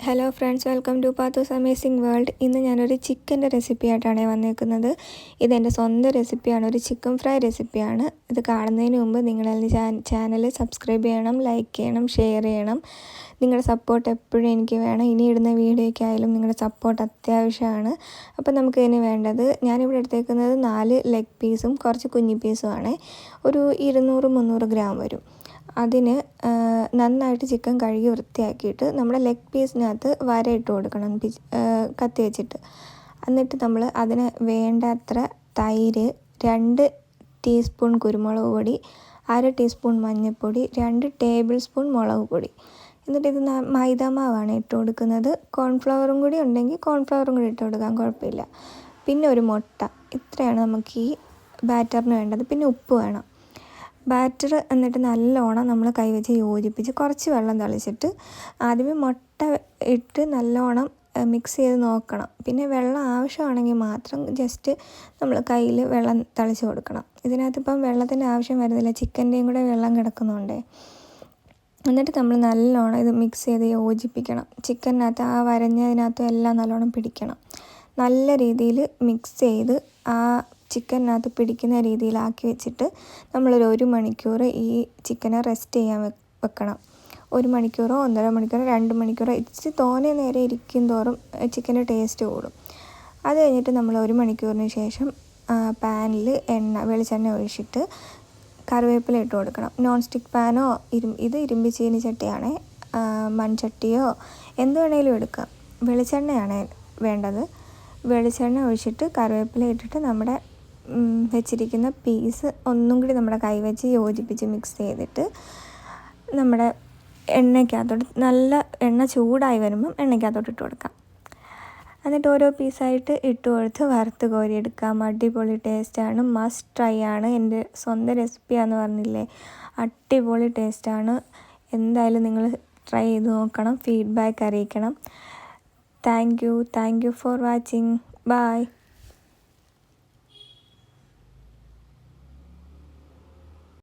Hello friends, welcome to പാത്തൂസ് amazing world. ഇന്ന് ഞാനൊരു ചിക്കൻ്റെ റെസിപ്പി ആയിട്ടാണ് വന്നേക്കുന്നത്. ഇതെൻ്റെ സ്വന്തം റെസിപ്പിയാണ്, ഒരു ചിക്കൻ ഫ്രൈ റെസിപ്പിയാണ്. ഇത് കാണുന്നതിന് മുമ്പ് നിങ്ങളെൻ്റെ ചാനൽ സബ്സ്ക്രൈബ് ചെയ്യണം, ലൈക്ക് ചെയ്യണം, ഷെയർ ചെയ്യണം. നിങ്ങളുടെ സപ്പോർട്ട് എപ്പോഴും എനിക്ക് വേണം. ഇനി ഇടുന്ന വീഡിയോയ്ക്കായാലും നിങ്ങളുടെ സപ്പോർട്ട് അത്യാവശ്യമാണ്. അപ്പോൾ നമുക്ക് ഇതിന് വേണ്ടത്, ഞാനിവിടെ എടുത്തേക്കുന്നത് 4 ലെഗ് പീസും കുറച്ച് കുഞ്ഞി പീസുമാണ്. ഒരു 200-300 ഗ്രാം വരും. അതിന് നന്നായിട്ട് ചിക്കൻ കഴുകി വൃത്തിയാക്കിയിട്ട് നമ്മുടെ ലെഗ് പീസിനകത്ത് വരയിട്ട് കൊടുക്കണം കത്തി വെച്ചിട്ട്. എന്നിട്ട് നമ്മൾ അതിന് വേണ്ടത്ര തൈര്, 2 ടീസ്പൂൺ കുരുമുളക് പൊടി, 1/2 ടീസ്പൂൺ മഞ്ഞൾപ്പൊടി, 2 ടേബിൾ സ്പൂൺ മുളക് പൊടി. എന്നിട്ട് ഇത് മൈദാമാവാണ് ഇട്ട് കൊടുക്കുന്നത്. കോൺഫ്ലവറും കൂടി ഉണ്ടെങ്കിൽ കോൺഫ്ലവറും കൂടി ഇട്ട് കൊടുക്കാൻ കുഴപ്പമില്ല. പിന്നെ ഒരു മുട്ട. ഇത്രയാണ് നമുക്ക് ഈ ബാറ്ററിന് വേണ്ടത്. പിന്നെ ഉപ്പ് വേണം. ബാറ്റർ എന്നിട്ട് നല്ലോണം നമ്മൾ കൈവച്ച് യോജിപ്പിച്ച് കുറച്ച് വെള്ളം തളിച്ചിട്ട് ആദ്യമേ മുട്ട ഇട്ട് നല്ലോണം മിക്സ് ചെയ്ത് നോക്കണം. പിന്നെ വെള്ളം ആവശ്യമാണെങ്കിൽ മാത്രം ജസ്റ്റ് നമ്മൾ കയ്യിൽ വെള്ളം തളിച്ച് കൊടുക്കണം. ഇതിനകത്തിപ്പം വെള്ളത്തിൻ്റെ ആവശ്യം വരുന്നില്ല, ചിക്കൻ്റെയും കൂടെ വെള്ളം കിടക്കുന്നുണ്ട്. എന്നിട്ട് നമ്മൾ നല്ലോണം ഇത് മിക്സ് ചെയ്ത് യോജിപ്പിക്കണം. ചിക്കനകത്ത് ആ വരഞ്ഞതിനകത്തും എല്ലാം നല്ലോണം പിടിക്കണം. നല്ല രീതിയിൽ മിക്സ് ചെയ്ത് ആ ചിക്കനകത്ത് പിടിക്കുന്ന രീതിയിലാക്കി വെച്ചിട്ട് നമ്മളൊരു 1 മണിക്കൂർ ഈ ചിക്കനെ റെസ്റ്റ് ചെയ്യാൻ വെക്കണം. 1 മണിക്കൂറോ 1.5 മണിക്കൂറോ 2 മണിക്കൂറോ, ഇച്ചിരി തോനെ നേരം ഇരിക്കും തോറും ചിക്കൻ്റെ ടേസ്റ്റ് കൂടും. അത് കഴിഞ്ഞിട്ട് നമ്മൾ 1 മണിക്കൂറിന് ശേഷം പാനിൽ വെളിച്ചെണ്ണ ഒഴിച്ചിട്ട് കറിവേപ്പില ഇട്ട് കൊടുക്കണം. നോൺ സ്റ്റിക്ക് പാനോ ഇത് ഇരുമ്പ് ചീനി ചട്ടിയാണേ, മൺചട്ടിയോ എന്ത് വേണേലും എടുക്കാം. വെളിച്ചെണ്ണയാണ് വേണ്ടത്. വെളിച്ചെണ്ണ ഒഴിച്ചിട്ട് കറിവേപ്പില ഇട്ടിട്ട് നമ്മുടെ വെച്ചിരിക്കുന്ന പീസ് ഒന്നും കൂടി നമ്മുടെ കൈ വെച്ച് യോജിപ്പിച്ച് മിക്സ് ചെയ്തിട്ട് നമ്മുടെ എണ്ണയ്ക്കകത്തോട്ട്, നല്ല എണ്ണ ചൂടായി വരുമ്പം എണ്ണയ്ക്കകത്തോട്ട് ഇട്ട് കൊടുക്കാം. എന്നിട്ട് ഓരോ പീസായിട്ട് ഇട്ട് കൊടുത്ത് വറുത്ത് കോരിയെടുക്കാം. അടിപൊളി ടേസ്റ്റാണ്, മസ്റ്റ് ട്രൈ ആണ്. എൻ്റെ സ്വന്തം റെസിപ്പിയാണെന്ന് പറഞ്ഞില്ലേ, അടിപൊളി ടേസ്റ്റാണ്. എന്തായാലും നിങ്ങൾ ട്രൈ ചെയ്ത് നോക്കണം, ഫീഡ്ബാക്ക് അറിയിക്കണം. Thank you for watching. By.